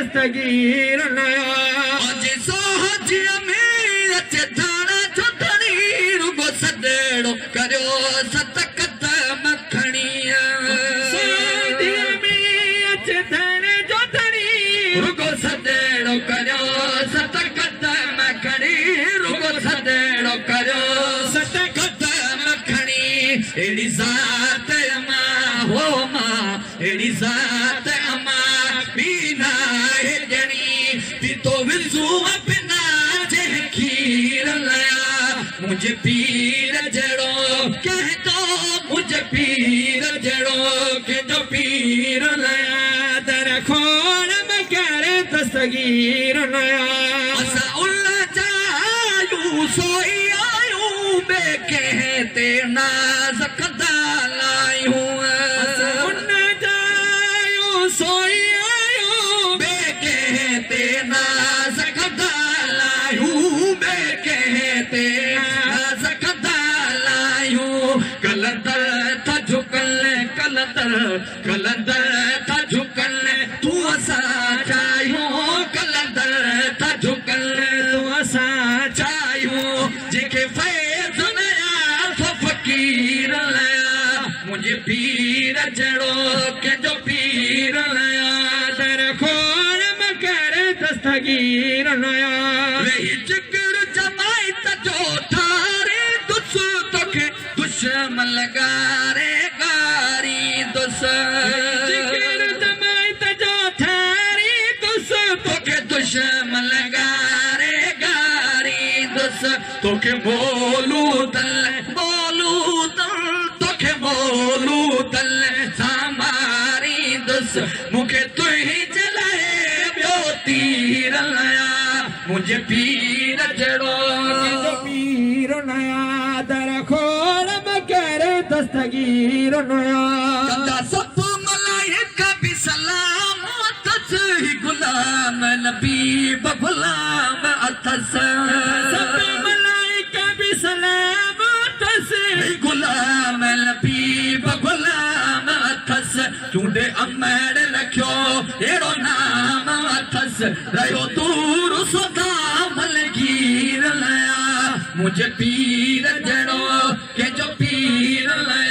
दस्तगीर नया अजे सोहज में अचे थाना चुटनी रुगो सदेड़ो करियो सत कदम खणिया सोहज में अचे थाना चुटनी रुगो सदेड़ो करियो सत कदम खणी रुगो सदेड़ो करियो सत कदम खणी एड़ी ज़ात अमा हो मां एड़ी ज़ात अमा बीना है जनी ती तो विजू बिना जे खीर लाया मुझे पीर जड़ो कह दो मुझे पीर जड़ो के जो पीर लाया दर खोड़ में करे दस्तगीर नया असा उल्ला जायू सोई आयू बे कहते नाज कदा लायू उन्ना जायो सोई आयो बे कहते नाज कदा लायू बे कहते नाज कदा लायू कलंदर था कलंदर था झुकल तू असा चायो कलंदर था झुकल तू असा चायो जेके फैज़ नया तो फकीर लाया मुझे पीर जड़ो के जो पीर लाया दर खोड़ में करे दस्तगीर नया वही जिक्र जमाई तजो थारे दुस तोखे दुश्मन लगारे गारी दुस जिक्र जमाई तजो थारी दुस तोखे दुश्मन लगारे गारी दुस तोखे बोलू दल तोखे बोलू दल सामारी दुस मुखे तू ही जलाए बियो तीर लाया मुझे पीर जड़ो पीर नया दर खोड़ में करे दस्तगीर नया कंदा सब मलाइका भी सलाम अथस ही गुलाम नबी बगुलाम अथस सब मलाइका भी सलाम अथस ही गुलाम नबी बगुलाम अथस चूंडे अमर रखियो एड़ो नाम अथस रहियो दूर सदा मलगीर लाया मुझे पीर जड़ो के जो पीर लाया